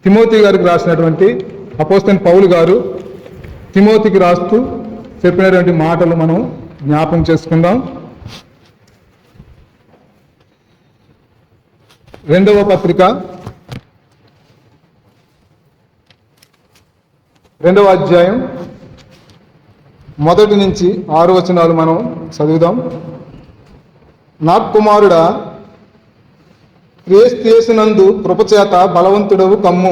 Timothy గారికి రాసినటువంటి అపోస్తలుడైన పౌలు గారు తిమోతికి రాస్తూ చెప్పినటువంటి మాటలు మనం జ్ఞాపకం చేసుకుందాం. 2వ పత్రిక 2వ అధ్యాయం 1 నుంచి 6 వచనాలు మనం చదువుదాం. నా కుమారుడా, క్రీస్తు యేసునందు కృపచేత బలవంతుడవు కమ్ము.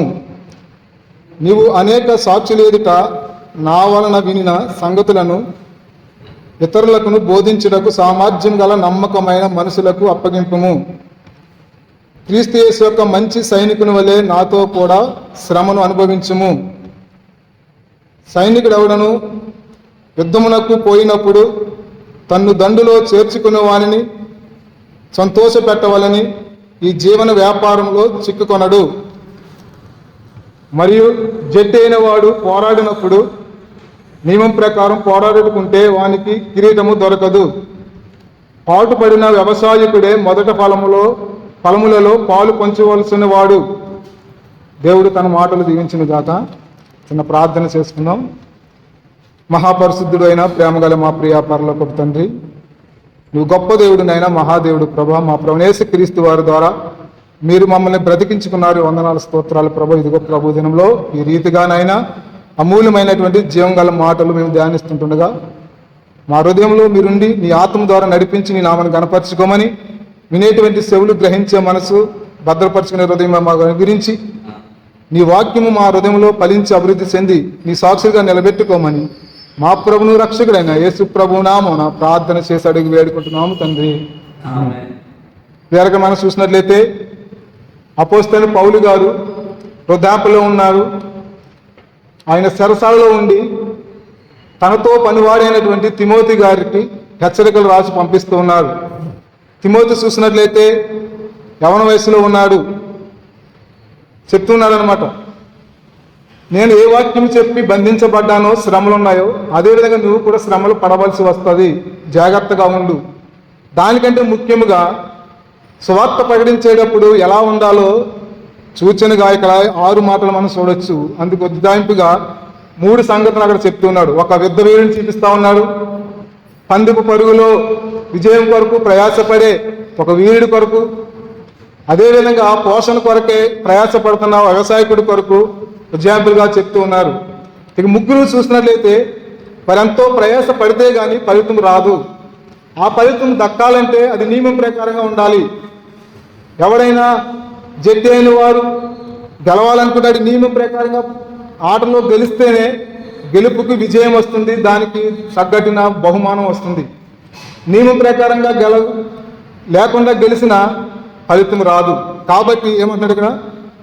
నీవు అనేక సాక్షుల ఎదుట నా వలన వినిన సంగతులను ఇతరులకు బోధించుటకు సామర్థ్యం గల నమ్మకమైన మనుషులకు అప్పగింపుము. క్రీస్తు యేసు యొక్క మంచి సైనికుని వలె నాతో కూడా శ్రమను అనుభవించుము. సైనికుడెవడను యుద్ధమునకు పోయినప్పుడు తన్ను దండులో చేర్చుకునే వానిని సంతోషపెట్టవలని ఈ జీవన వ్యాపారంలో చిక్కుకొనడు. మరియు జట్టైన వాడు పోరాడినప్పుడు నియమం ప్రకారం పోరాడుకుంటే వానికి కిరీటము దొరకదు. పాటుపడిన వ్యవసాయకుడే మొదట ఫలములలో పాలు పంచవలసిన వాడు. దేవుడు తన మాటలు దీవించిన గాక. చిన్న ప్రార్థన చేసుకుందాం. మహాపరిశుద్ధుడు అయిన ప్రేమగల మా ప్రియ పరలోకపు తండ్రి, నువ్వు గొప్ప దేవుడినైనా మహాదేవుడు ప్రభా, మా ప్రభువైన యేసుక్రీస్తు వారి ద్వారా మీరు మమ్మల్ని బ్రతికించుకున్నారు. వందనాలు స్తోత్రాలు ప్రభు. ఇదిగో ప్రభు దినంలో ఈ రీతిగానైనా అమూల్యమైనటువంటి జీవం గల మాటలు మేము ధ్యానిస్తుంటుండగా మా హృదయంలో మీరుండి నీ ఆత్మ ద్వారా నడిపించి నీ నామని గణపరచుకోమని, వినేటువంటి చెవులు గ్రహించే మనసు భద్రపరుచుకునే హృదయం మా గురించి నీ వాక్యము మా హృదయంలో ఫలించి అభివృద్ధి చెంది నీ సాక్షులుగా నిలబెట్టుకోమని మా ప్రభును రక్షకుడైన యేసు ప్రభు నామమున ప్రార్థన చేసి అడిగి వేడుకుంటున్నాము తండ్రి. వేరొక మనం చూసినట్లయితే అపోస్తలుడైన పౌలు గారు వృద్ధాప్యలో ఉన్నారు. ఆయన చెరసాలలో ఉండి తనతో పనివాడైనటువంటి తిమోతి గారికి హెచ్చరికలు రాసి పంపిస్తూ ఉన్నారు. తిమోతి చూసినట్లయితే యవన వయసులో ఉన్నాడు. చెప్తున్నాడు అనమాట, నేను ఏ వాక్యం చెప్పి బంధించబడ్డానో, శ్రమలు ఉన్నాయో అదేవిధంగా నువ్వు కూడా శ్రమలు పడవలసి వస్తుంది, జాగ్రత్తగా ఉండు. దానికంటే ముఖ్యముగా సువార్త ప్రకటించేటప్పుడు ఎలా ఉండాలో సూచనగా ఇక్కడ 6 మాటలు మనం చూడొచ్చు. అందుకు ఉద్దాయింపుగా 3 సంగతులు అక్కడ చెప్తున్నాడు. ఒక యుద్ధ వీరుని చూపిస్తా ఉన్నాడు. పందెపు పరుగులో విజయం కొరకు ప్రయాసపడే ఒక వీరుడి కొరకు, అదేవిధంగా పోషణ కొరకే ప్రయాసపడుతున్న వ్యవసాయకుడి కొరకు ఎగ్జాంపుల్గా చెప్తూ ఉన్నారు. ఇక ముగ్గురు చూసినట్లయితే వారెంతో ప్రయాస పడితే కానీ ఫలితం రాదు. ఆ ఫలితం దక్కాలంటే అది నియమం ప్రకారంగా ఉండాలి. ఎవడైనా జట్టు అయిన వారు గెలవాలనుకుంటాడు, నియమం ప్రకారంగా ఆటలో గెలిస్తేనే గెలుపుకి విజయం వస్తుంది, దానికి తగ్గట్టిన బహుమానం వస్తుంది. నియమం ప్రకారంగా లేకుండా గెలిచిన ఫలితం రాదు. కాబట్టి ఏమంటున్నాడు ఇక్కడ,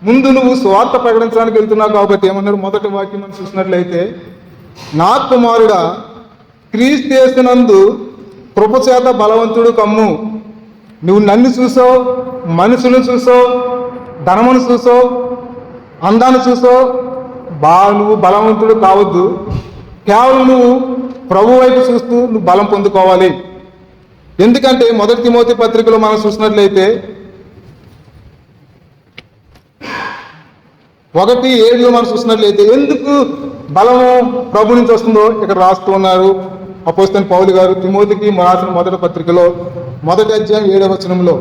ముందు నువ్వు స్వార్థ ప్రకటించడానికి వెళ్తున్నావు కాబట్టి ఏమన్నాడు, మొదటి వాక్యం మనం చూసినట్లయితే, నా కుమారుడా, క్రీస్తు యేసునందు కృపచేత బలవంతుడు కమ్ము. నువ్వు నన్ను చూసో, మనుషులను చూసో, ధనమును చూసో, అందాన్ని చూసో నువ్వు బలవంతుడు కావద్దు. కేవలం నువ్వు ప్రభు వైపు చూస్తూ నువ్వు బలం పొందుకోవాలి. ఎందుకంటే 1 తిమోతి పత్రికలో మనం చూసినట్లయితే 1:7 మనం చూసినట్లయితే ఎందుకు బలము ప్రభు నుంచి వస్తుందో ఇక్కడ రాస్తూ ఉన్నారు అపోస్తలుడైన పౌలు గారు తిమోతికి రాసిన 1వ పత్రికలో 1వ అధ్యాయం 7వ వచనంలో.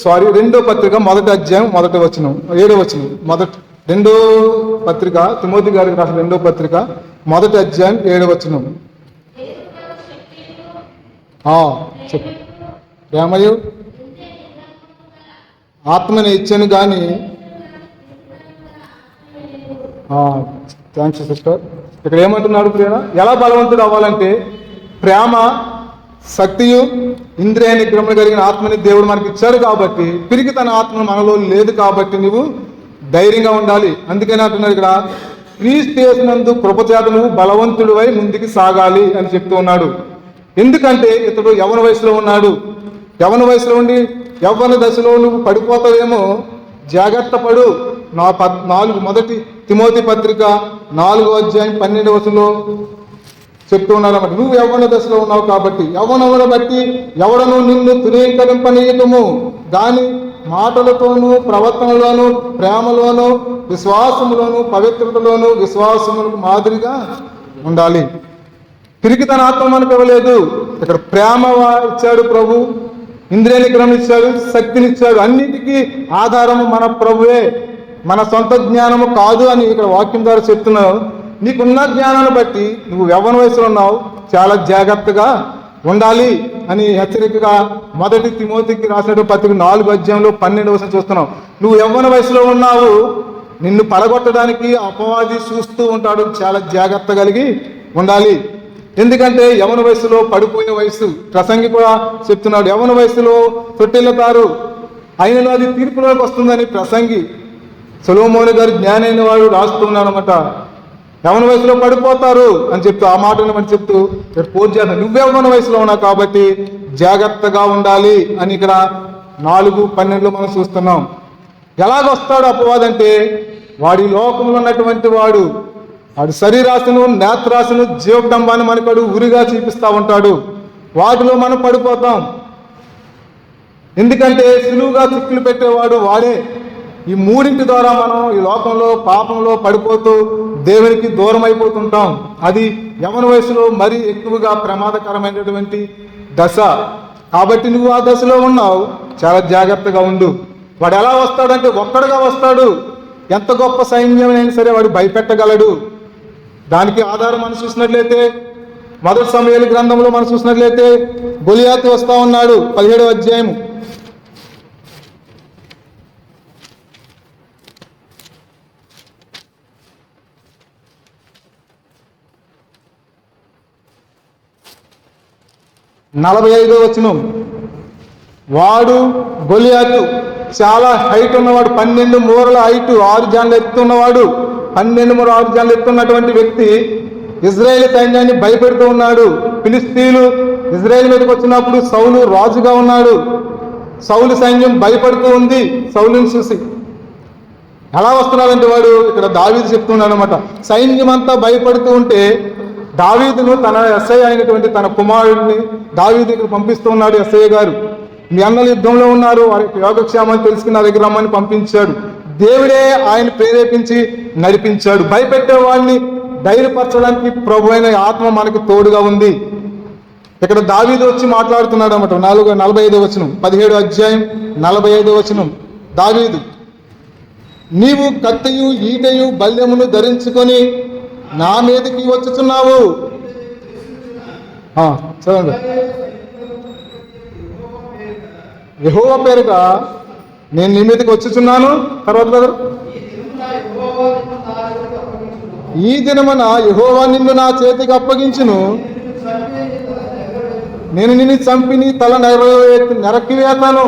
సారీ 2వ పత్రిక 1వ అధ్యాయం 1వ వచనం 7వ వచనం. 2వ పత్రిక తిమోతి గారికి రాసిన 2వ పత్రిక 1వ అధ్యాయం 7వ వచనం. చెప్పు. ప్రేమయు ఆత్మని ఇచ్చాను కానీ థ్యాంక్స్ సిస్టర్. ఇక్కడ ఏమంటున్నాడు, ప్రేమ ఎలా బలవంతుడు అవ్వాలంటే ప్రేమ, శక్తియు, ఇంద్రియ నిగ్రహం కలిగిన ఆత్మని దేవుడు మనకి ఇచ్చాడు కాబట్టి, తిరిగి తన ఆత్మ మనలో లేదు కాబట్టి నువ్వు ధైర్యంగా ఉండాలి. అందుకని అంటున్నాడు ఇక్కడ, క్రీస్తు యేసునందు కృపచేత నువ్వు బలవంతుడివై ముందుకు సాగాలి అని చెప్తూ ఉన్నాడు. ఎందుకంటే ఇతడు యవ్వన వయసులో ఉన్నాడు. యవ్వన వయసులో ఉండి యవ్వన దశలో నువ్వు పడిపోతావేమో, జాగ్రత్త పడు. మొదటి తిమోతి పత్రిక 4వ అధ్యాయం 12వ వచనంలో చెప్తూ ఉన్నాడు అన్నమాట. నువ్వు యవ్వన దశలో ఉన్నావు కాబట్టి యవ్వనమును బట్టి ఎవడను నిన్ను తునీకరింపనీయటము, దాని మాటలతోనూ ప్రవర్తనలోను ప్రేమలోను విశ్వాసములోను పవిత్రతలోను విశ్వాసములకు మాదిరిగా ఉండాలి. తిరిగి తన ఆత్మ మనకు ఇవ్వలేదు. ఇక్కడ ప్రేమ ఇచ్చాడు ప్రభు, ఇంద్రియ నిగ్రహం ఇచ్చాడు, శక్తినిచ్చాడు. అన్నిటికీ ఆధారము మన ప్రభువే, మన సొంత జ్ఞానము కాదు అని ఇక్కడ వాక్యం ద్వారా చెప్తున్నావు. నీకున్న జ్ఞానాన్ని బట్టి నువ్వు యవ్వన వయసులో ఉన్నావు, చాలా జాగ్రత్తగా ఉండాలి అని హెచ్చరికగా మొదటి తిమోతికి రాసినటువంటి పత్రిక 4వ అధ్యాయంలో 12వ వచనం చూస్తున్నావు. నువ్వు యవ్వన వయసులో ఉన్నావు, నిన్ను పడగొట్టడానికి అపవాది చూస్తూ ఉంటాడు. చాలా జాగ్రత్త కలిగి ఉండాలి. ఎందుకంటే యవ్వన వయసులో పడిపోయే వయసు. ప్రసంగి కూడా చెప్తున్నాడు, యవ్వన వయసులో తొట్టిల్లుతారు, అయినను అది తీర్పులోకి వస్తుందని ప్రసంగి సొలొమోను గారు జ్ఞాని అయిన వాడు రాస్తున్నాడు అనమాట. యవ్వన వయసులో పడిపోతారు అని చెప్తూ ఆ మాటను మనం చెప్తూ పూజ చేస్తాం. నువ్వు యవ్వన వయసులో ఉన్నావు కాబట్టి జాగ్రత్తగా ఉండాలి అని ఇక్కడ 4:12 మనం చూస్తున్నాం. ఎలాగొస్తాడు అపవాదంటే, వాడి లోకంలో ఉన్నటువంటి వాడు శరీరాశను నేత్రాశను జీవడంబాన్ని మనకడు ఉరిగా చూపిస్తూ ఉంటాడు. వాటిలో మనం పడిపోతాం. ఎందుకంటే సులువుగా చిక్కులు పెట్టేవాడు వాడే. ఈ మూడింటి ద్వారా మనం ఈ లోకంలో పాపంలో పడిపోతూ దేవునికి దూరం అయిపోతుంటాం. అది యవ్వన వయసులో మరీ ఎక్కువగా ప్రమాదకరమైనటువంటి దశ. కాబట్టి నువ్వు ఆ దశలో ఉన్నావు, చాలా జాగ్రత్తగా ఉండు. వాడు ఎలా వస్తాడంటే ఒక్కడుగా వస్తాడు. ఎంత గొప్ప సైన్యమైనా సరే వాడు భయపెట్టగలడు. దానికి ఆధారం మనం చూసినట్లయితే మొదటి సమూయేలు గ్రంథంలో మనం చూసినట్లయితే గొలియాతు వస్తా ఉన్నాడు. 17వ అధ్యాయము నలభై 45వ వచనం. వాడు గొలియాతు చాలా హైట్ ఉన్నవాడు, 12 మూరల హైట్, 6 జాన్ల ఎత్తున్నవాడు. 12 మూరల 6 జాన్లు ఎత్తున్నటువంటి వ్యక్తి ఇజ్రాయేల్ సైన్యాన్ని భయపెడుతూ ఉన్నాడు. ఫిలిస్తీన్లు ఇజ్రాయేల్ మీదకి వచ్చినప్పుడు సౌలు రాజుగా ఉన్నాడు. సౌలు సైన్యం భయపడుతూ ఉంది సౌలుని చూసి. ఎలా వస్తున్నాడంటే వాడు ఇక్కడ దావీదు చెప్తున్నాడు అనమాట. సైన్యం అంతా భయపడుతూ ఉంటే దావీదును తన ఎస్ఐ అయినటువంటి తన కుమారుడిని దావీదు ఇక్కడ పంపిస్తూ ఉన్నాడు. ఎస్ఐ గారు, మీ అన్నలు యుద్ధంలో ఉన్నారు, వారి యోగక్షేమాన్ని తెలుసుకుని నా దగ్గర రమ్మని పంపించాడు. దేవుడే ఆయన ప్రేరేపించి నడిపించాడు. భయపెట్టే వాడిని ధైర్యపరచడానికి ప్రభు అయిన ఆత్మ మనకు తోడుగా ఉంది. ఇక్కడ దావీదు వచ్చి మాట్లాడుతున్నాడు అన్నమాట. 45వ వచనం, 17వ అధ్యాయం 45వ వచనం. దావీదు, నీవు కత్తియు ఈటెయు బల్యమును ధరించుకొని నా మీదకి వచ్చుచున్నావు. చదవండి. యెహోవా పేరుగా నేను నీ మీదకి వచ్చుచున్నాను. తర్వాత బ్రదర్, ఈ దినమున యెహోవా నిన్ను నా చేతికి అప్పగించును, నేను నిన్ను చంపి నీ తల నరక్కివేతాను.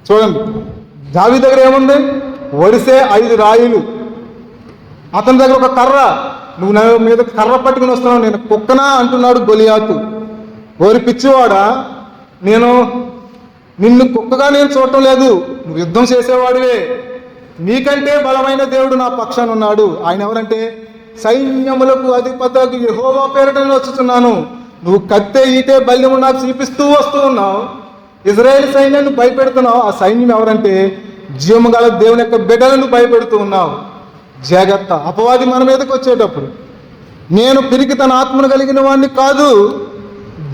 చూడండి, దావీదు దగ్గర ఏముంది? ఒడిసే 5 రాయిలు. అతని దగ్గర ఒక కర్ర. నువ్వు నా మీద కర్ర పట్టుకుని వస్తున్నావు, నేను కుక్కనా అంటున్నాడు గొలియాతు. ఓరి పిచ్చివాడా, నేను నిన్ను కుక్కగా నేను చూడటం లేదు, నువ్వు యుద్ధం చేసేవాడివే. నీకంటే బలమైన దేవుడు నా పక్షాన ఉన్నాడు. ఆయన ఎవరంటే సైన్యములకు అధిపతికి యెహోవా పేరిట నేను వచ్చుచున్నాను. నువ్వు కత్తే ఈటే బల్యము నాకు చూపిస్తూ వస్తూ ఉన్నావు. ఇజ్రాయేల్ సైన్యాన్ని భయపెడుతున్నావు. ఆ సైన్యం ఎవరంటే జీవము గల దేవుని యొక్క బిడ్డలను భయపెడుతూ ఉన్నావు. జాగ్రత్త. అపవాది మన మీదకి వచ్చేటప్పుడు నేను పిరికి తన ఆత్మను కలిగిన వాడిని కాదు,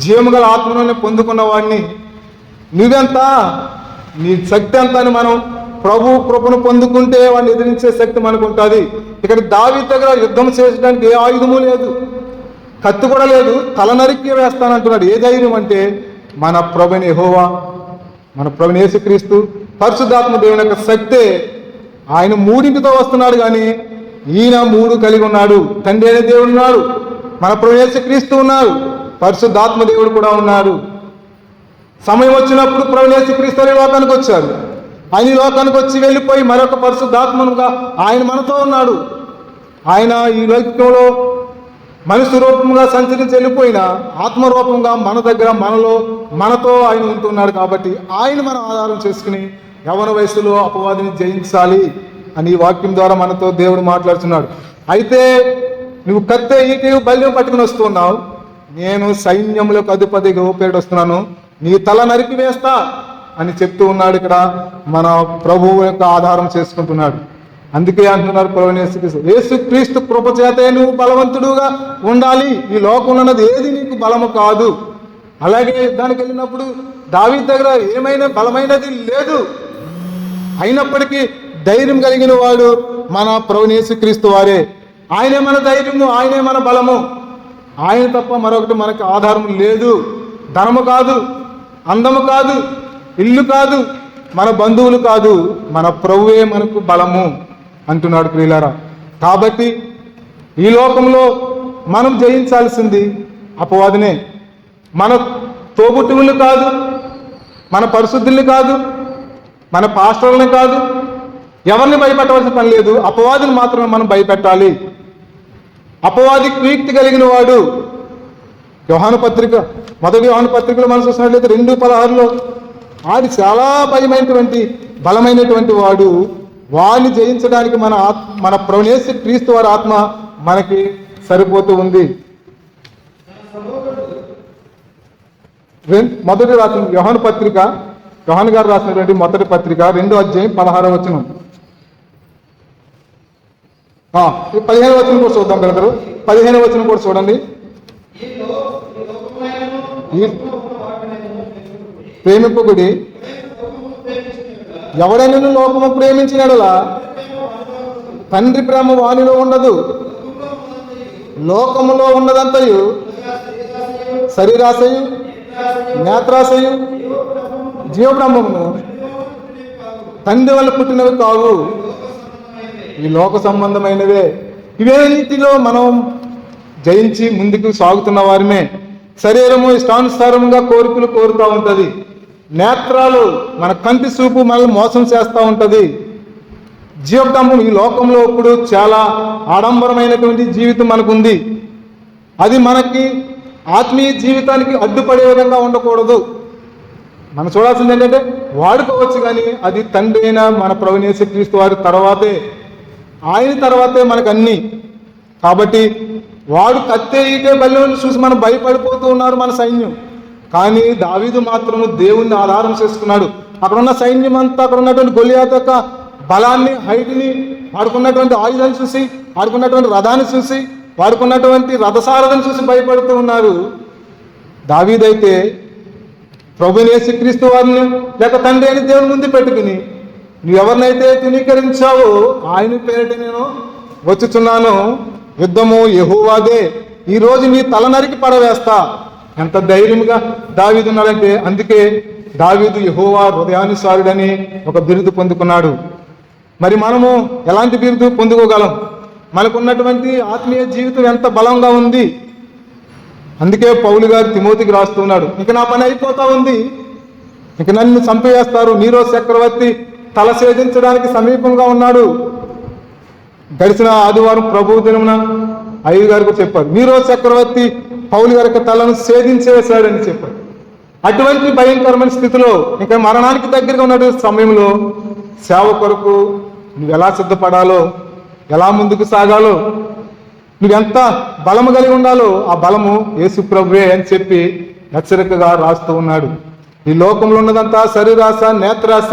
జీవము గల ఆత్మను పొందుకున్న వాడిని. నువ్వెంత, నీ శక్తి ఎంత అని మనం ప్రభు కృపను పొందుకుంటే వాడిని ఎదిరించే శక్తి మనకు ఉంటుంది. ఇక్కడ దావీదు దగ్గర యుద్ధం చేసడానికి ఏ ఆయుధము లేదు, కత్తి కూడా లేదు, తల నరికి వేస్తానంటున్నాడు. ఏ ధైర్యం అంటే మన ప్రభుని యెహోవా, మన ప్రభుని యేసుక్రీస్తు పరిశుద్ధాత్మ దేవుని యొక్క శక్తే. ఆయన 3తో వస్తున్నాడు, కానీ ఈయన 3 కలిగి ఉన్నాడు. తండ్రి అనే దేవుడు ఉన్నాడు, మన ప్రభుని యేసుక్రీస్తు ఉన్నాడు, పరిశుద్ధాత్మ దేవుడు కూడా ఉన్నాడు. సమయం వచ్చినప్పుడు ప్రభుని యేసుక్రీస్తు అనే లోకానికి వచ్చాడు. ఆయన లోకానికి వచ్చి వెళ్ళిపోయి మరొక పరిశుద్ధాత్మనుగా ఆయన మనతో ఉన్నాడు. ఆయన ఈ లోకంలో మనిషి రూపంగా సంచరించి వెళ్ళిపోయిన ఆత్మరూపంగా మన దగ్గర మనతో ఆయన ఉంటున్నాడు. కాబట్టి ఆయన మనం ఆధారం చేసుకుని యవ్వన వయసులో అపవాదిని జయించాలి అని ఈ వాక్యం ద్వారా మనతో దేవుడు మాట్లాడుతున్నాడు. అయితే నువ్వు కత్తే ఈటి బల్యం పట్టుకుని వస్తున్నావు, నేను సైన్యములకు అధిపతిగా ఊపేడు వస్తున్నాను, నీ తల నరికి వేస్తా అని చెప్తూ ఉన్నాడు. ఇక్కడ మన ప్రభువు యొక్క ఆధారం చేసుకుంటున్నాడు. అందుకే అంటున్నారు ప్రభువు యేసుక్రీస్తు కృప చేతే నువ్వు బలవంతుడుగా ఉండాలి. ఈ లోకంలో ఉన్నది ఏది నీకు బలము కాదు. అలాగే యుద్ధానికి వెళ్ళినప్పుడు దావీదు దగ్గర ఏమైనా బలమైనది లేదు, అయినప్పటికీ ధైర్యం కలిగిన వాడు మన ప్రభువు యేసుక్రీస్తు వారే. ఆయనే మన ధైర్యము, ఆయనే మన బలము. ఆయన తప్ప మరొకటి మనకు ఆధారం లేదు. ధనము కాదు, అందము కాదు, ఇల్లు కాదు, మన బంధువులు కాదు, మన ప్రభువే మనకు బలము అంటున్నాడు ప్రియులారా. కాబట్టి ఈ లోకంలో మనం జయించాల్సింది అపవాదినే. మన తోబుట్టువుల్ని కాదు, మన పరిశుద్ధుల్ని కాదు, మన పాస్టర్లని కాదు, ఎవరిని భయపెట్టవలసిన పని లేదు. అపవాదిని మాత్రమే మనం భయపెట్టాలి. అపవాది కుయుక్తి కలిగిన వాడు. యోహాను పత్రిక, మొదటి యోహాను పత్రికలో మనం చూసినట్లయితే 2:16 ఆది చాలా భయమైనటువంటి బలమైనటువంటి వాడు. వాడిని జయించడానికి మన ప్రభువు యేసుక్రీస్తు వారి ఆత్మ మనకి సరిపోతూ ఉంది. మొదటి రాసిన యోహాను పత్రిక, యోహాను గారు రాసినటువంటి మొదటి పత్రిక 2:16 15వ వచనం కూడా చూద్దాం బ్రదరు. 15వ వచనం కూడా చూడండి. ప్రేమింపకుడి, ఎవడైనా లోకము ప్రేమించినడలా తండ్రి ప్రేమ వానిలో ఉండదు. లోకములో ఉన్నదంతయు శరీరాశయు, నేత్రాశయు, జీవబ్రహ్మమును తండ్రి వల్ల పుట్టినవి కావు, ఈ లోక సంబంధమైనవే. ఇవేనిటిలో మనం జయించి ముందుకు సాగుతున్న వారిమే. శరీరము ఇష్టానుసారంగా కోరికలు కోరుతూ ఉంటుంది. నేత్రాలు మన కంటి చూపు మనల్ని మోసం చేస్తూ ఉంటుంది. జీవితం ఈ లోకంలో ఇప్పుడు చాలా ఆడంబరమైనటువంటి జీవితం మనకుంది. అది మనకి ఆత్మీయ జీవితానికి అడ్డుపడే విధంగా ఉండకూడదు. మనం చూడాల్సింది ఏంటంటే వాడుకోవచ్చు, కానీ అది తండ్రి అయిన మన ప్రభువు యేసుక్రీస్తు వారి తర్వాతే, ఆయన తర్వాతే మనకు అన్ని. కాబట్టి వాడు కత్తే ఈటే బల్యం చూసి మనం భయపడిపోతూ ఉన్నారు మన సైన్యం. కానీ దావీదు మాత్రము దేవుణ్ణి ఆధారం చేసుకున్నాడు. అక్కడ ఉన్న సైన్యం అంతా, అక్కడ ఉన్నటువంటి గొలియాతు యొక్క బలాన్ని, హైట్ని, వాడుకున్నటువంటి ఆయుధాన్ని చూసి, వాడుకున్నటువంటి రథాన్ని చూసి, వాడుకున్నటువంటి రథసారథిని చూసి భయపడుతూ ఉన్నారు. దావీదైతే ప్రభువుని యేసుక్రీస్తు వారిని లేక తండ్రి అని దేవుని ముందు పెట్టుకుని, నువ్వు ఎవరినైతే తునీకరించావో ఆయన పేరిట నేను వచ్చుచున్నాను, యుద్ధము యెహోవాదే, ఈరోజు నీ తల నరికి పడవేస్తా. ఎంత ధైర్యంగా దావీదు ఉన్నాడంటే, అందుకే దావీదు యెహోవా హృదయానుసారుడని ఒక బిరుదు పొందుకున్నాడు. మరి మనము ఎలాంటి బిరుదు పొందుకోగలం? మనకున్నటువంటి ఆత్మీయ జీవితం ఎంత బలంగా ఉంది. అందుకే పౌలు గారు తిమోతికి రాస్తున్నాడు, ఇంక నా పని అయిపోతా ఉంది, ఇంక నన్ను చంపేస్తారు, నీరో చక్రవర్తి తల ఛేదించడానికి సమీపంగా ఉన్నాడు. గడిచిన ఆదివారం ప్రభు దినమున అయ్య గారు కూడా చెప్పారు, నీరో చక్రవర్తి పౌలు గారి తలను ఛేదించేశాడని చెప్పారు. అటువంటి భయంకరమైన స్థితిలో, ఇంకా మరణానికి దగ్గరగా ఉన్నటువంటి సమయంలో సేవ కొరకు నువ్వు ఎలా సిద్ధపడాలో, ఎలా ముందుకు సాగాలో, నువ్వెంత బలము కలిగి ఉండాలో ఆ బలము యేసు ప్రభువే అని చెప్పి హెచ్చరికగా రాస్తూ ఉన్నాడు. ఈ లోకంలో ఉన్నదంతా శరీరాశ, నేత్రాశ.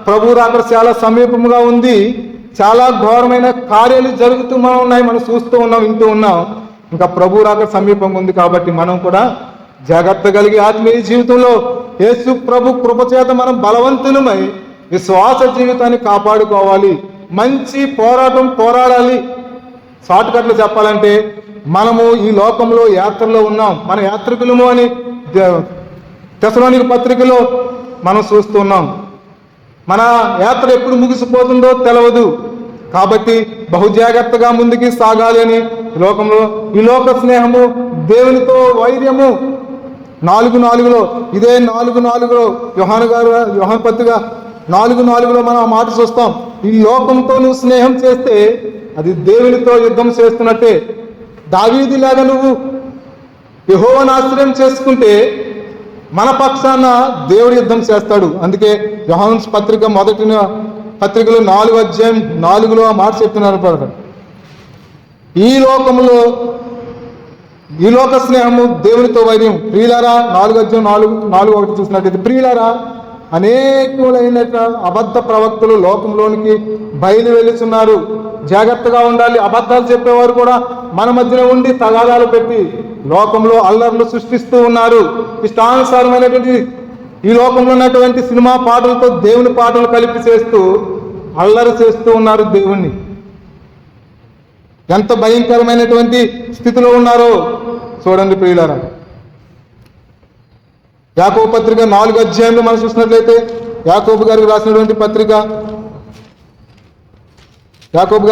ప్రభు రాకడ చాలా సమీపముగా ఉంది. చాలా ఘోరమైన కార్యాలు జరుగుతూ ఉన్నాయి, మనం చూస్తూ ఉన్నాం, వింటూ ఉన్నాం. ఇంకా ప్రభు రాకడ సమీపంగా ఉంది. కాబట్టి మనం కూడా జాగ్రత్త కలిగి ఆత్మీయ జీవితంలో యేసు ప్రభు కృపచేత మనం బలవంతులమై విశ్వాస జీవితాన్ని కాపాడుకోవాలి. మంచి పోరాడాలి. షార్ట్ కట్లు చెప్పాలంటే మనము ఈ లోకంలో యాత్రలో ఉన్నాం, మన యాత్రికులము అని తెసలోనిక పత్రికలో మనం చూస్తున్నాం. మన యాత్ర ఎప్పుడు ముగిసిపోతుందో తెలియదు. కాబట్టి బహుజాగ్రత్తగా ముందుకి సాగాలి అని లోకంలో ఈ లోక స్నేహము, దేవునితో వైర్యము 4:4 ఇదే 4:4 యోహాను పత్రిక 4:4 మనం ఆ మాట చూస్తాం. ఈ లోకంతో నువ్వు స్నేహం చేస్తే అది దేవునితో యుద్ధం చేస్తున్నట్టే. దావీదులాగా నువ్వు యెహోవాను ఆశ్రయం చేసుకుంటే మన పక్షాన దేవుడు యుద్ధం చేస్తాడు. అందుకే యోహాను పత్రిక మొదటి పత్రికలో 4వ అధ్యాయం 4లో ఆ మాట చెప్తున్నారు. ఈ లోక స్నేహము దేవునితో వైర్యం. ప్రియులారా, 4వ అధ్యాయం 4:1 చూసినట్టయితే, ప్రియులారా, అనేకులైన అబద్ధ ప్రవక్తలు లోకంలోనికి బయలు వెళ్తున్నారు. జాగ్రత్తగా ఉండాలి. అబద్ధాలు చెప్పేవారు కూడా మన మధ్యలో ఉండి తగాదాలు పెట్టి లోకంలో అల్లర్లు సృష్టిస్తూ ఉన్నారు. ఇష్టానుసారమైనటువంటి ఈ లోకంలో ఉన్నటువంటి సినిమా పాటలతో దేవుని పాటలు కలిపి చేస్తూ అల్లరి చేస్తూ ఉన్నారు దేవుణ్ణి. ఎంత భయంకరమైనటువంటి స్థితిలో ఉన్నారో చూడండి ప్రియులారా. యాకోబు పత్రిక 4వ అధ్యాయంలో మనం చూసినట్లయితే, యాకోబు గారు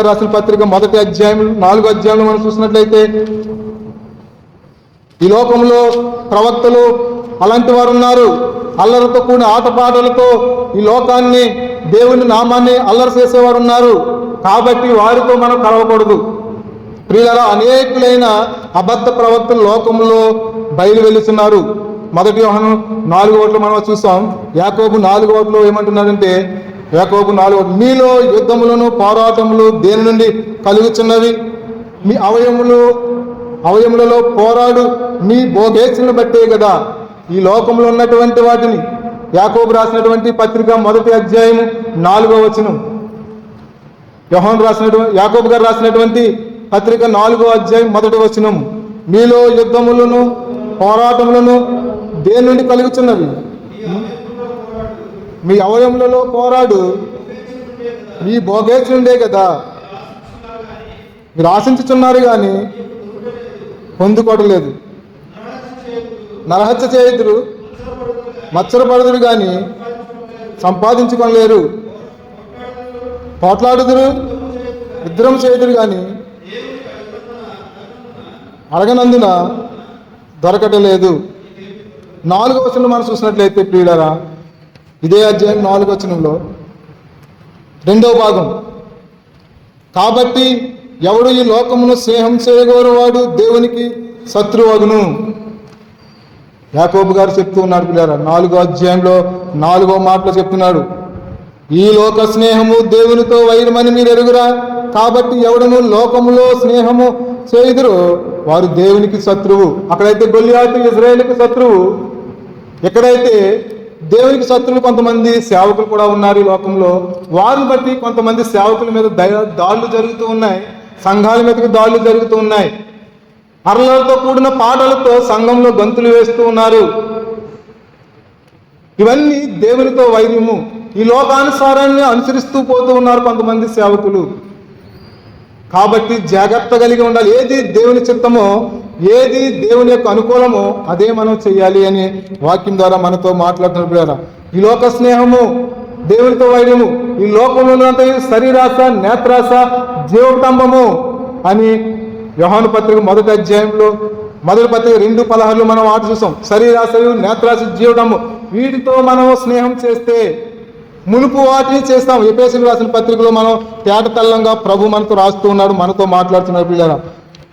రాసిన పత్రిక మొదటి అధ్యాయం 4వ అధ్యాయంలో మనం చూసినట్లయితే, ఈ లోకంలో ప్రవక్తలు అలాంటి వారు ఉన్నారు. అల్లరితో కూడిన ఆటపాటలతో ఈ లోకాన్ని, దేవుని నామాన్ని అల్లరి చేసేవారు ఉన్నారు. కాబట్టి వారితో మనం కలవకూడదు. ప్రియులారా, అనేకులైన అబద్ధ ప్రవక్తలు లోకంలో బయలు వెళ్తున్నారు. మొదటి యోహాను 4:1 మనం చూస్తాం. యాకోబు 4:1 ఏమంటున్నాడంటే, యాకోబు 4:1, మీలో యుద్ధములను పోరాటములు దేని నుండి కలుగుచున్నవి? మీ అవయములలో పోరాడు మీ భోగేచ్ఛలను బట్టే కదా. ఈ లోకంలో ఉన్నటువంటి వాటిని, యాకోబు రాసినటువంటి పత్రిక మొదటి అధ్యాయం 4వ వచనం, యాకోబు గారు రాసినటువంటి పత్రిక 4వ అధ్యాయం 1వ వచనం, మీలో యుద్ధములను పోరాటములను దేని నుండి కలుగుచున్నవి? మీ అవయములలో పోరాడు మీ భోగేచ్ఛలుండే కదా. మీరు ఆశించుచున్నారు కానీ పొందుకోవట్లేదు. నరహత్య చేయుదురు, మత్సరపడుదురు కానీ సంపాదించుకోలేరు. పోట్లాడుదురు, యుద్ధం చేయుదురు కానీ అడగనందున దొరకటలేదు. 4వ వచనంలో మనం చూసినట్లయితే ప్రియులారా, ఇదే అధ్యాయం 4వ వచనంలో 2వ భాగం, కాబట్టి ఎవడు ఈ లోకమును స్నేహం చేయగోరువాడు దేవునికి శత్రువగును. యాకోబు గారు చెప్తూ ఉన్నాడు పిల్లారా, 4వ అధ్యాయంలో 4వ మాటలో చెప్తున్నాడు, ఈ లోక స్నేహము దేవునితో వైరమని మీరు ఎరుగురా. కాబట్టి ఎవడను లోకములో స్నేహము చేయుదురో వారు దేవునికి శత్రువు. అక్కడైతే గొల్లియాతు ఇజ్రాయేలుకి శత్రువు, ఎక్కడైతే దేవునికి శత్రువులు కొంతమంది సేవకులు కూడా ఉన్నారు ఈ లోకంలో. వారిని బట్టి కొంతమంది సేవకుల మీద దాడులు జరుగుతూ ఉన్నాయి, సంఘాల మీదకి దాడులు జరుగుతూ ఉన్నాయి. అర్లతో కూడిన పాటలతో సంఘంలో గంతులు వేస్తూ ఉన్నారు. ఇవన్నీ దేవునితో వైర్యము. ఈ లోకానుసారాన్ని అనుసరిస్తూ పోతూ ఉన్నారు కొంతమంది సేవకులు. కాబట్టి జాగ్రత్త కలిగి ఉండాలి. ఏది దేవుని చిత్తమో, ఏది దేవుని యొక్క అనుకూలమో అదే మనం చెయ్యాలి అని వాక్యం ద్వారా మనతో మాట్లాడుతున్నారు. ఈ లోక స్నేహము దేవునితో వైర్యము, ఈ లోకంలో ఉన్నంత శరీరాశ, నేత్రాశ, జీవతంబము అని యోహాను పత్రిక మొదటి అధ్యాయంలో, మొదటి పత్రిక 2:16 మనం ఆట చూసాం. శరీరాశయు, నేత్రాశ, జీవతంబము, వీటితో మనం స్నేహం చేస్తే మునుపు వాటిని చేస్తాం. ఎఫెసీయులకు రాసిన పత్రికలో మనం తేట తెల్లంగా ప్రభు మనతో రాస్తూ ఉన్నాడు, మనతో మాట్లాడుతున్నాడు పిల్లరా.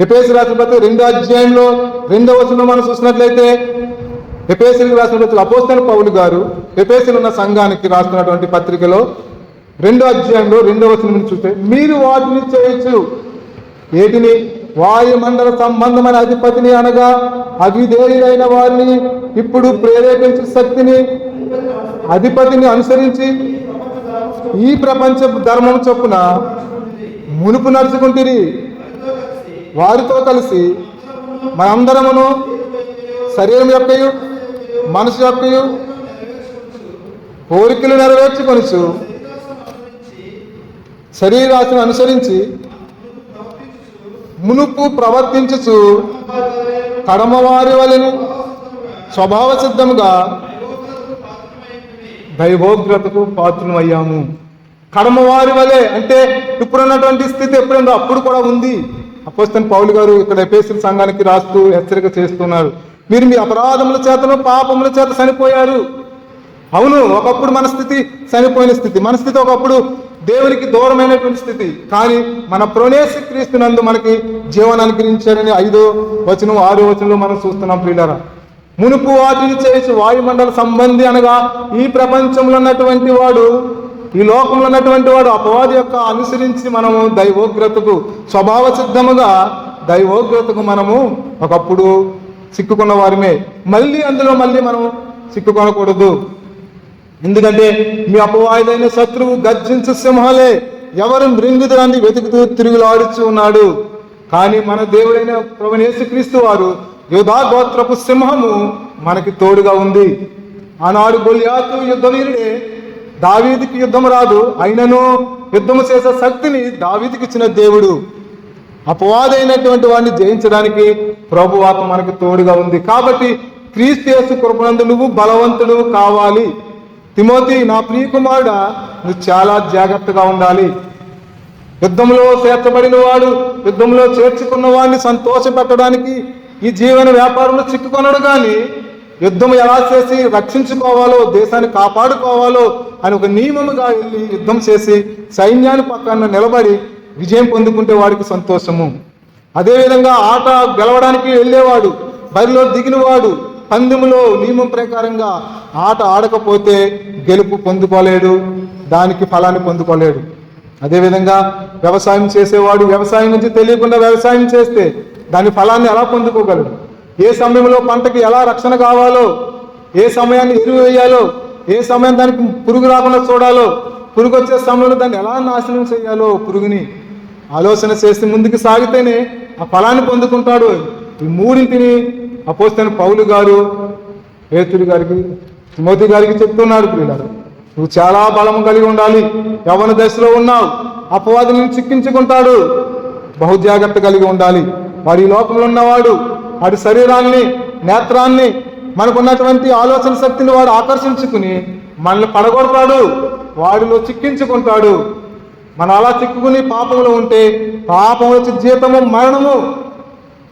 ఎఫెసీయులకు రాసిన పత్రిక 2వ అధ్యాయంలో 2వ వచనంలో మనం చూసినట్లయితే, ఎఫెసీయులకు రాసిన పత్రిక అపోస్తలుడైన పౌలు గారు ఎఫెసీయులో ఉన్న సంఘానికి రాస్తున్నటువంటి పత్రికలో 2వ అధ్యాయంలో 2వ వచనం చూస్తే, మీరు వాటిని చేయొచ్చు. ఏటిని? వాయుమండల సంబంధమైన అధిపతిని, అనగా అవిధేయులైన వారిని ఇప్పుడు ప్రేరేపించే శక్తిని, అధిపతిని అనుసరించి ఈ ప్రపంచ ధర్మం చొప్పున మునుపు నడుచుకుంటురి. వారితో కలిసి మనందరమును శరీరం యొక్కయు మనసు యొక్కయు కోరికలు నెరవేర్చుకొనుచు శరీరాశను అనుసరించి మునుపు ప్రవర్తించుచు కడమవారి వలెను స్వభావ సిద్ధముగా దైవోగ్రతకు పాత్రమయ్యాము. కడమవారి వలె అంటే ఇప్పుడున్నటువంటి స్థితి ఎప్పుడుందో అప్పుడు కూడా ఉంది. అపోస్తలుడైన పౌలు గారు ఇక్కడ ఎఫెసీయుల సంఘానికి రాస్తూ హెచ్చరిక చేస్తున్నారు. మీరు మీ అపరాధముల చేతను పాపముల చేత చనిపోయారు. అవును, ఒకప్పుడు మన స్థితి చనిపోయిన స్థితి. మన స్థితి ఒకప్పుడు దేవునికి దూరమైనటువంటి స్థితి. కానీ మన ప్రభువైన క్రీస్తునందు మనకి జీవనాన్ని అనుగ్రహించారని 5వ వచనం 6వ వచనంలో మనం చూస్తున్నాం ప్రియులారా. మునుపు వాటిని చేసి వాయుమండల సంబంధి అనగా ఈ ప్రపంచంలో ఉన్నటువంటి వాడు, ఈ లోకంలో ఉన్నటువంటి వాడు అపవాది యొక్క అనుసరించి మనము దైవోగ్రతకు స్వభావ సిద్ధముగా దైవోగ్రతకు మనము ఒకప్పుడు చిక్కుకున్న వారిమే. అందులో మళ్ళీ మనం చిక్కుకొనకూడదు. ఎందుకంటే మీ అపవాదైన శత్రువు గర్జించు సింహాలే ఎవరు మృంగుదరాన్ని వెతుకుతూ తిరుగులాడుచు ఉన్నాడు. కానీ మన దేవుడైన ప్రభువైన యేసుక్రీస్తు వారు యూదా గోత్రపు సింహము మనకి తోడుగా ఉంది. ఆనాడు గొల్యాతు యుద్ధవీరుడే, దావీదుకి యుద్ధం రాదు, అయినను యుద్ధము చేసే శక్తిని దావీదుకి ఇచ్చిన దేవుడు. అపవాదైనటువంటి వాడిని జయించడానికి ప్రభువాత్మ మనకు తోడుగా ఉంది. కాబట్టి క్రీస్తు యేసు కృపనందు నువ్వు బలవంతుడు కావాలి. తిమోతి, నా ప్రియ కుమారుడా, నువ్వు చాలా జాగ్రత్తగా ఉండాలి. యుద్ధంలో చేర్చబడిన వాడు, యుద్ధంలో చేర్చుకున్న వాడిని సంతోషపెట్టడానికి ఈ జీవన వ్యాపారంలో చిక్కుకొనడు. కానీ యుద్ధం ఎలా చేసి రక్షించుకోవాలో, దేశాన్ని కాపాడుకోవాలో అని ఒక నియమముగా వెళ్ళి యుద్ధం చేసి సైన్యాన్ని పక్కన నిలబడి విజయం పొందుకుంటే వాడికి సంతోషము. అదేవిధంగా ఆట గెలవడానికి వెళ్ళేవాడు, బరిలో దిగినవాడు పందెములో నియమం ప్రకారంగా ఆట ఆడకపోతే గెలుపు పొందుకోలేడు, దానికి ఫలాన్ని పొందుకోలేడు. అదేవిధంగా వ్యవసాయం చేసేవాడు వ్యవసాయం నుంచి తెలియకుండా వ్యవసాయం చేస్తే దాని ఫలాన్ని ఎలా పొందుకోగలడు? ఏ సమయంలో పంటకి ఎలా రక్షణ కావాలో, ఏ సమయాన్ని ఎరువు వేయాలో, ఏ సమయం దానికి పురుగు రాకుండా చూడాలో, పురుగు వచ్చే సమయంలో దాన్ని ఎలా నాశనం చేయాలో పురుగుని ఆలోచన చేసి ముందుకు సాగితేనే ఆ ఫలాన్ని పొందుకుంటాడు. ఈ మూడింటిని అపోస్తలుడైన పౌలు గారు పేతురు గారికి, తిమోతి గారికి చెప్తున్నాడు. ప్రియులారా, నువ్వు చాలా బలము కలిగి ఉండాలి. యవ్వన దశలో ఉన్నావు, అపవాది నిన్ను చిక్కించుకుంటాడు. బహుజాగ్రత్త కలిగి ఉండాలి. వాడి లోకంలో ఉన్నవాడు వాడి శరీరాన్ని, నేత్రాన్ని, మనకున్నటువంటి ఆలోచన శక్తిని వాడు ఆకర్షించుకుని మనల్ని పడగొడతాడు, వాడిలో చిక్కించుకుంటాడు. మనం అలా చిక్కుకుని పాపంలో ఉంటే పాపం వచ్చి జీతము మరణము.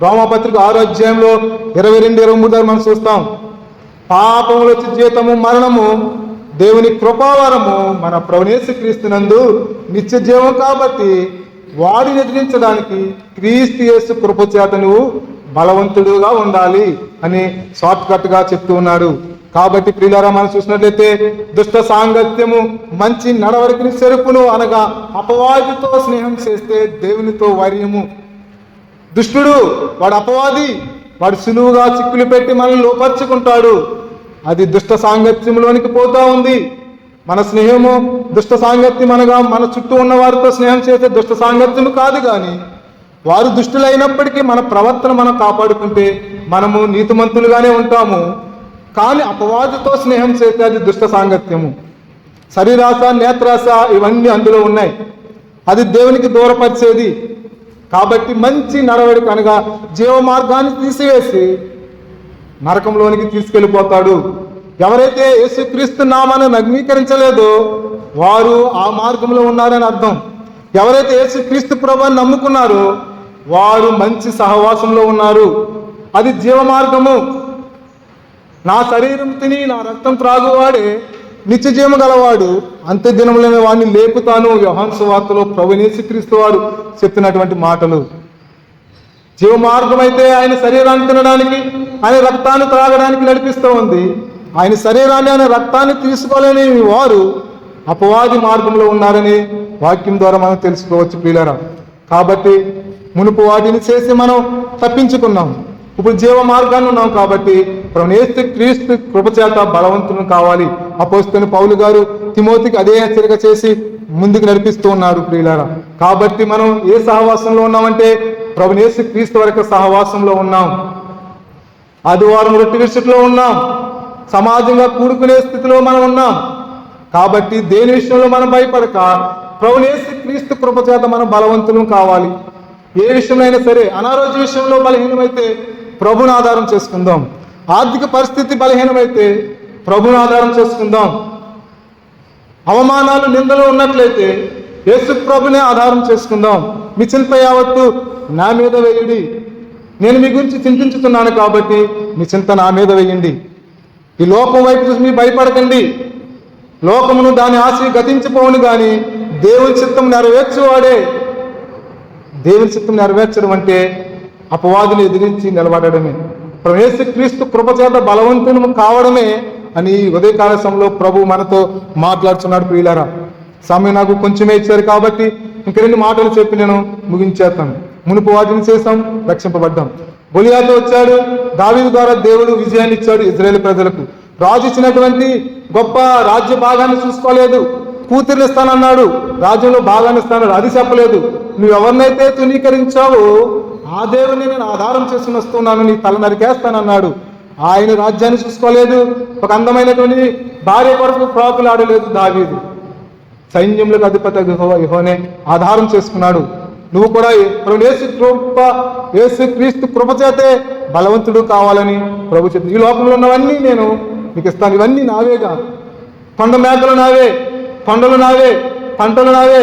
రోమాపత్రిక 6వ అధ్యాయంలో 22-23 మనం చూస్తాం. పాపములు వచ్చి జీతము మరణము, దేవుని కృపావరము మన ప్రభువైన యేసుక్రీస్తునందు నిత్య జీవం. కాబట్టి వాడిని ఎదిరించడానికి క్రీస్తు యేసు కృప చేత నువ్వు బలవంతుడుగా ఉండాలి అని షార్ట్ కట్ గా చెప్తూ ఉన్నాడు. కాబట్టి ప్రియులారా, మనం చూసినట్లయితే దుష్ట సాంగత్యము మంచి నడవడికని చెరుపును అనగా అపవాదితో స్నేహం చేస్తే దేవునితో వైర్యము. దుష్టుడు వాడు అపవాది, వాడు సులువుగా చిక్కులు పెట్టి మనల్ని లోపరుచుకుంటాడు. అది దుష్ట సాంగత్యంలోనికి పోతా ఉంది. మన స్నేహము దుష్ట సాంగత్యం అనగా మన చుట్టూ ఉన్న వారితో స్నేహం చేసే దుష్ట సాంగత్యము కాదు. కానీ వారు దుష్టులైనప్పటికీ మన ప్రవర్తన మనం కాపాడుకుంటే మనము నీతిమంతులుగానే ఉంటాము. కానీ అపవాదితో స్నేహం చేస్తే అది దుష్ట సాంగత్యము. శరీరాశ, నేత్రాశ ఇవన్నీ అందులో ఉన్నాయి. అది దేవునికి దూరపరిచేది. కాబట్టి మంచి నడవడిక అనగా జీవ మార్గాన్ని తీసివేసి నరకంలోనికి తీసుకెళ్ళిపోతాడు. ఎవరైతే యేసుక్రీస్తు నామాన్ని అంగీకరించలేదో వారు ఆ మార్గంలో ఉన్నారని అర్థం. ఎవరైతే యేసుక్రీస్తు ప్రభువుని నమ్ముకున్నారో వారు మంచి సహవాసంలో ఉన్నారు. అది జీవ మార్గము. నా శరీరం తిని నా రక్తం త్రాగువాడే నిత్య జీవము గలవాడు, అంత్య దినములైన వాడిని లేపుతాను. యోహాను సువార్తలో ప్రభువైన యేసుక్రీస్తు వారు చెప్పినటువంటి మాటలు. జీవ మార్గం అయితే ఆయన శరీరాన్ని తినడానికి, ఆయన రక్తాన్ని త్రాగడానికి నడిపిస్తూ ఉంది. ఆయన శరీరాన్ని, ఆయన రక్తాన్ని తీసుకోలేని వారు అపవాది మార్గంలో ఉన్నారని వాక్యం ద్వారా మనం తెలుసుకోవచ్చు ప్రియులారా. కాబట్టి మునుపు వాటిని చేసి మనం తప్పించుకున్నాం, ఇప్పుడు జీవ మార్గాన్ని ఉన్నాం. కాబట్టి ప్రభువైన క్రీస్తు కృపచేత బలవంతులను కావాలి. అపోస్తలుడైన పౌలు గారు తిమోతికి అదే హెచ్చరిక చేసి ముందుకు నడిపిస్తూ ఉన్నాడు ప్రియులారా. కాబట్టి మనం ఏ సహవాసంలో ఉన్నామంటే ప్రభువైన క్రీస్తు వరకు సహవాసంలో ఉన్నాం. ఆదివారం రొట్టె విషయంలో ఉన్నాం. సమాజంగా కూడుకునే స్థితిలో మనం ఉన్నాం. కాబట్టి దేని విషయంలో మనం భయపడక ప్రభువైన క్రీస్తు కృపచేత మనం బలవంతులం కావాలి. ఏ విషయంలో అయినా సరే, అనారోగ్య విషయంలో బలహీనమైతే ప్రభుని ఆధారం చేసుకుందాం. ఆర్థిక పరిస్థితి బలహీనమైతే ప్రభుని ఆధారం చేసుకుందాం. అవమానాలు, నిందలు ఉన్నట్లయితే యేసు ప్రభునే ఆధారం చేసుకుందాం. మీ చింత యావత్తు నా మీద వేయండి, నేను మీ గురించి చింతించుతున్నాను కాబట్టి మీ చింత నా మీద వేయండి. ఈ లోకం వైపు చూసి మీ భయపడకండి. లోకమును దాని ఆశ గతించిపోవును కానీ దేవుని చిత్తం నెరవేర్చేవాడే. దేవుని చిత్తం నెరవేర్చడం అంటే అపవాదిని ఎదిరించి నిలబడమే. యేసుక్రీస్తు కృపచేత బలవంతులు కావడమే అని ఉదయకాల సమయంలో ప్రభు మనతో మాట్లాడుతున్నాడు. ప్రియులారా, సమయం నాకు కొంచెమే ఇచ్చారు కాబట్టి ఇంక 2 మాటలు చెప్పి నేను ముగించేస్తాను. మునుపు వాటిని చేశాం, రక్షింపబడ్డాం. గొలియాతు వచ్చాడు, దావీదు ద్వారా దేవుడు విజయాన్ని ఇచ్చాడు ఇశ్రాయేలు ప్రజలకు. రాజు ఇచ్చినటువంటి గొప్ప రాజ్య భాగాన్ని చూసుకోలేదు. కూతుర్ని ఇస్తానన్నాడు, రాజ్యంలో భాగాన్ని ఇస్తానన్నాడు, అది చెప్పలేదు. నువ్వు ఎవరినైతే తునీకరించావో ఆ దేవుని నేను ఆధారం చేసుకుని వస్తున్నాను, నీ తల నరికేస్తానన్నాడు. ఆయన రాజ్యాన్ని చూసుకోలేదు. ఒక అందమైనటువంటి భార్య కొరకు ప్రాకులాడలేదు దావీదు. సైన్యములకు అధిపతి యెహోవానే ఆధారం చేసుకున్నాడు. నువ్వు కూడా యేసుక్రీస్తు కృపచేతే బలవంతుడు కావాలని ప్రభు చెప్తుంది. ఈ లోకంలో ఉన్నవన్నీ నేను నీకు ఇస్తాను, ఇవన్నీ నావేగా. కొండ మేకలు నావే, కొండలు నావే, పంటలు నావే,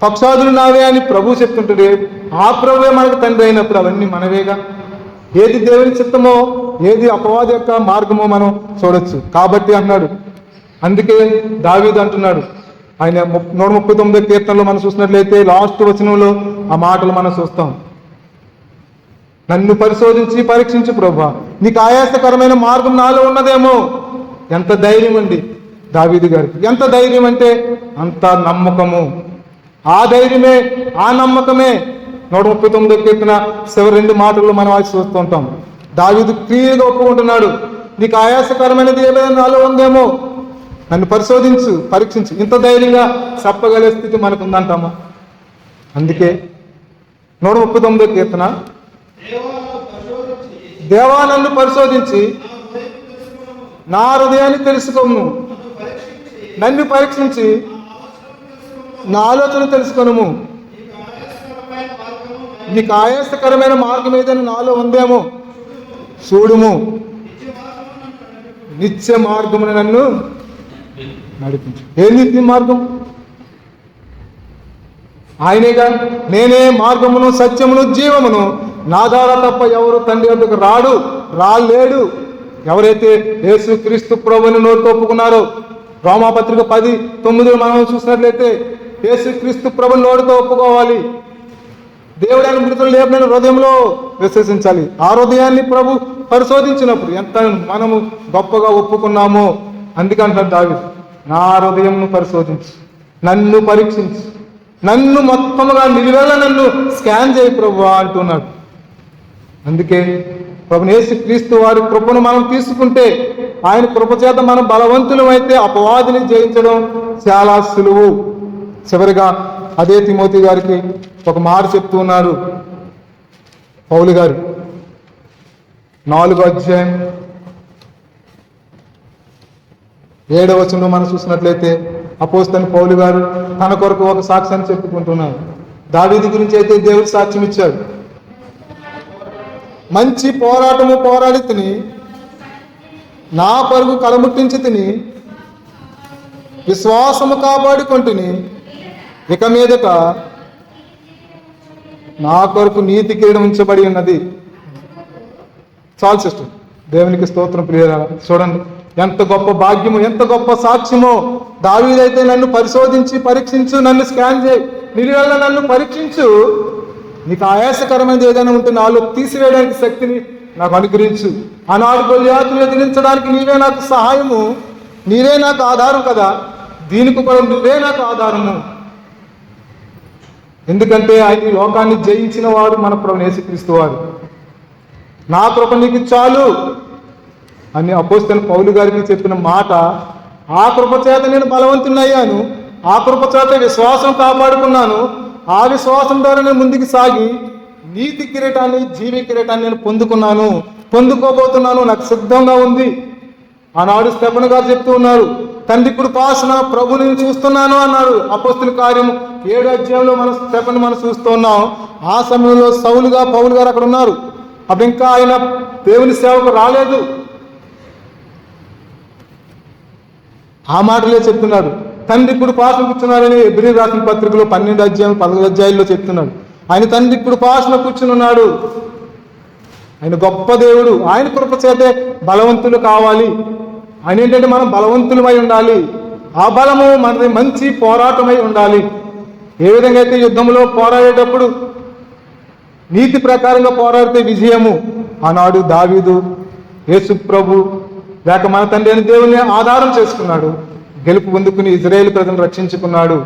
పక్షాదులు నావే అని ప్రభు చెప్తుంటాడు. ఆ ప్రభువే మనకు తండ్రి అయినప్పుడు అవన్నీ మనవేగా. ఏది దేవుని చిత్తమో, ఏది అపవాది యొక్క మార్గమో మనం చూడొచ్చు. కాబట్టి అన్నాడు. అందుకే దావీదు అంటున్నాడు, ఆయన 139 కీర్తనలో మనం చూసినట్లయితే లాస్ట్ వచనంలో ఆ మాటలు మనం చూస్తాం. నన్ను పరిశోధించి పరీక్షించు ప్రభువా, నీకు ఆయాసకరమైన మార్గం నాలో ఉన్నదేమో. ఎంత ధైర్యం అండి దావీదు గారికి, ఎంత ధైర్యం అంటే అంత నమ్మకము. ఆ ధైర్యమే, ఆ నమ్మకమే 139 కీర్తన చివరి 2 మాటల్లో మనం అది చూస్తూ ఉంటాం. దావీదు క్లియర్గా ఒప్పుకుంటున్నాడు, నీకు ఆయాసకరమైనది ఏదైనా నాలో ఉందేమో, నన్ను పరిశోధించు, పరీక్షించు. ఇంత ధైర్యంగా చెప్పగలే స్థితి మనకు ఉందంటామా? అందుకే 139 కీర్తన, దేవా నన్ను పరిశోధించి నా హృదయాన్ని తెలుసుకోము, నన్ను పరీక్షించి నా ఆలోచన తెలుసుకొనుము. నీకు ఆయాసకరమైన మార్గం ఏదైనా నాలో ఉందేమో చూడుము, నిత్య మార్గమును నన్ను నడిపించు. ఏ నిత్య మార్గం? ఆయనేగా, నేనే మార్గమును సత్యమును జీవమును, నా ద్వారా తప్ప ఎవరు తండ్రి వద్దకు రాలేడు. ఎవరైతే యేసుక్రీస్తు ప్రభువుని నోటితో ఒప్పుకున్నారో, రోమాపత్రిక 10:9 మనం చూసినట్లయితే యేసుక్రీస్తు ప్రభువుని నోటితో ఒప్పుకోవాలి. దేవుడైన మృతులు లేపని హృదయంలో విశ్వసించాలి. ఆ హృదయాన్ని ప్రభు పరిశోధించినప్పుడు ఎంత మనము గొప్పగా ఒప్పుకున్నామో. అందుకంటాడు దావీదు, నా హృదయంను పరిశోధించు, నన్ను పరీక్షించు, నన్ను మొత్తముగా నిలువెల్ల నన్ను స్కాన్ చేయి ప్రభువా అంటున్నాడు. అందుకే ప్రభుని యేసుక్రీస్తు వారి కృపను మనం తీసుకుంటే, ఆయన కృపచేత మనం బలవంతులమైతే అపవాదిని జయించడం చాలా సులువు. చివరిగా అదే తిమోతి గారికి ఒక మాట చెప్తూ ఉన్నారు పౌలు గారు. 4వ అధ్యాయం 7వ వచనంలో మనం చూసినట్లయితే అపోస్తలుడైన పౌలు గారు తన కొరకు ఒక సాక్ష్యాన్ని చెప్పుకుంటున్నారు. దావీదు గురించి అయితే దేవుడు సాక్ష్యం ఇచ్చాడు. మంచి పోరాటము పోరాడి తిని, నా పరుగు కలముట్టించి తిని, విశ్వాసము కాపాడుకొంటిని, ఇక మీదట నా కొరకు నీతి కిరీటం ఉంచబడి ఉన్నది. చాలు సిస్టర్, దేవునికి స్తోత్రం. ప్రియులారా, చూడండి ఎంత గొప్ప భాగ్యము, ఎంత గొప్ప సాక్ష్యమో. దావీదైతే నన్ను పరిశోధించి పరీక్షించు, నన్ను స్కాన్ చేయి, నిలువెల్ల నన్ను పరీక్షించు, నీకు ఆయాసకరమైనది ఏదైనా ఉంటే నాలో తీసివేయడానికి శక్తిని నాకు అనుగ్రహించు. ఆనాడు గొలియాతును ఎదిరించడానికి నీవే నాకు సహాయము, నీవే నాకు ఆధారం కదా, దీనికి కూడా నువ్వే నాకు ఆధారము. ఎందుకంటే ఆయన ఈ లోకాన్ని జయించిన వాడు మన ప్రభువు యేసుక్రీస్తు వారు. నా కృప నీకు చాలు అని అపోస్తలుడైన పౌలు గారికి చెప్పిన మాట, ఆ కృప చేత నేను బలవంతునయ్యాను, ఆ కృప చేత విశ్వాసం కాపాడుకున్నాను, ఆ విశ్వాసం ద్వారా నేను ముందుకు సాగి నీతి కిరీటాన్ని, జీవి కిరీటాన్ని నేను పొందుకోబోతున్నాను, నాకు సిద్ధంగా ఉంది. ఆనాడు స్టెఫను గారు చెప్తూ ఉన్నారు, తండ్రి ఇప్పుడు పాసన ప్రభు నేను చూస్తున్నాను అన్నారు. అపోస్తుల కార్యము 7వ అధ్యాయంలో మన స్టెఫను మనం చూస్తూ ఉన్నాం. ఆ సమయంలో సౌలుగా పౌలు గారు అక్కడ ఉన్నారు. అప్పుడు ఇంకా ఆయన దేవుని సేవకు రాలేదు. ఆ మాటలే చెప్తున్నాడు. తండ్రి ఇప్పుడు పాసన కూర్చున్నారని ఎబ్రీ రాసిన పత్రికలో 12వ అధ్యాయం 11వ అధ్యాయంలో చెప్తున్నాడు. ఆయన తండ్రి ఇప్పుడు పాసన కూర్చుని ఉన్నాడు. ఆయన గొప్ప దేవుడు. ఆయన కృప చేతే బలవంతులు కావాలి. ఆయన ఏంటంటే మనం బలవంతులమై ఉండాలి. ఆ బలము మనది మంచి పోరాటమై ఉండాలి. ఏ విధంగా అయితే యుద్ధంలో పోరాడేటప్పుడు నీతి ప్రకారంగా పోరాడితే విజయము, ఆనాడు దావీదు యేసు ప్రభు లేక మన తండ్రి అయిన దేవుని ఆధారం చేసుకున్నాడు, గెలుపు పొందుకుని ఇజ్రాయేలు ప్రజలను రక్షించుకున్నాడు.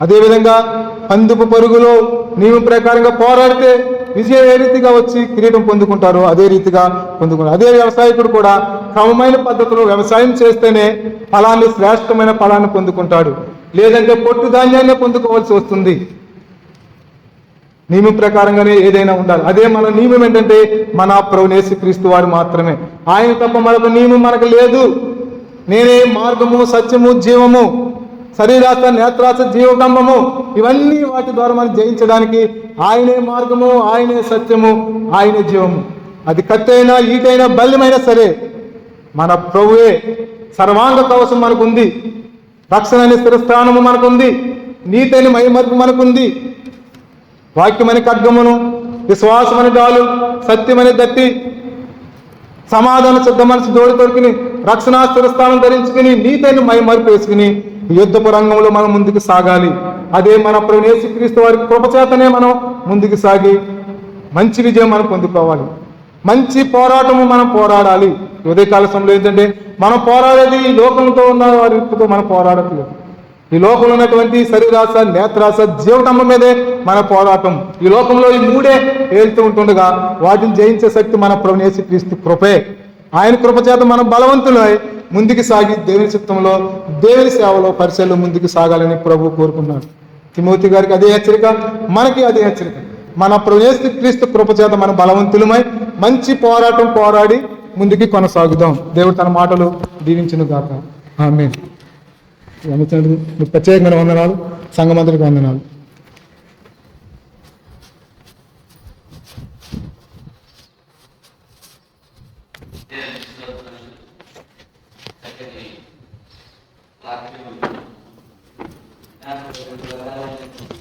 అదేవిధంగా పందుపు పరుగులో నియమం ప్రకారంగా పోరాడితే విజయం ఏ రీతిగా వచ్చి కిరీటం పొందుకుంటారో అదే రీతిగా పొందుకుంటారు. అదే వ్యవసాయకుడు కూడా క్రమమైన పద్ధతిలో వ్యవసాయం చేస్తేనే ఫలాన్ని, శ్రేష్టమైన ఫలాన్ని పొందుకుంటాడు. లేదంటే పొట్టు ధాన్యాన్ని పొందుకోవాల్సి వస్తుంది. నియమం ప్రకారంగానే ఏదైనా ఉండాలి. అదే మన నియమం ఏంటంటే మన ప్రభువు యేసుక్రీస్తు వారు మాత్రమే. ఆయన తప్ప మరొక నియమం మనకు లేదు. నేనే మార్గము, సత్యము, జీవము, శరీరాశ, నేత్రాశ, జీవకంబము, ఇవన్నీ వాటి ద్వారా మనం జయించడానికి ఆయనే మార్గము, ఆయనే సత్యము, ఆయనే జీవము. అది కత్తైనా, ఈటైనా, బల్యమైనా సరే మన ప్రభువే. సర్వాంగ కవచం మనకుంది, రక్షణ అనే స్థిరస్థానము మనకుంది, నీతైన మైమరుపు మనకుంది, వాక్యమని ఖడ్గమును, విశ్వాసమని డాలు, సత్యమని దట్టి, సమాధాన శుద్ధ మనసు జోడి కొరికిని, రక్షణ స్థిరస్థానం ధరించుకుని, నీతైన మైమరుపు వేసుకుని యుద్ధపు రంగంలో మనం ముందుకు సాగాలి. అదే మన ప్రభువు యేసుక్రీస్తు వారి కృపచేతనే మనం ముందుకు సాగి మంచి విజయం మనం పొందుకోవాలి. మంచి పోరాటము మనం పోరాడాలి. ఉదయకాల సమయంలో ఏంటంటే మనం పోరాడేది ఈ లోకంతో ఉన్న వారితో మనం పోరాడట్లేదు. ఈ లోకంలో ఉన్నటువంటి శరీరాశ, నేత్రాశ, జీవటమ్మ మీదే మన పోరాటం. ఈ లోకంలో ఈ మూడే ఏలుతూ ఉంటుండగా వాటిని జయించే శక్తి మన ప్రభువు యేసుక్రీస్తు కృపే. ఆయన కృపచేత మనం బలవంతులై ముందుకు సాగి దేవుని చిత్తంలో, దేవుని సేవలో, పరిచయంలో ముందుకు సాగాలని ప్రభు కోరుకున్నాడు. తిమోతి గారికి అదే హెచ్చరిక, మనకి అదే హెచ్చరిక. మన ప్రభువు యేసుక్రీస్తు కృపచేత మనం బలవంతులమై మంచి పోరాటం పోరాడి ముందుకి కొనసాగుదాం. దేవుడు తన మాటలు దీవించును గాక. ఆమేన్. ప్రత్యేకమైన వందనాలు, సంఘమందరికి వందనాలు. Thank you.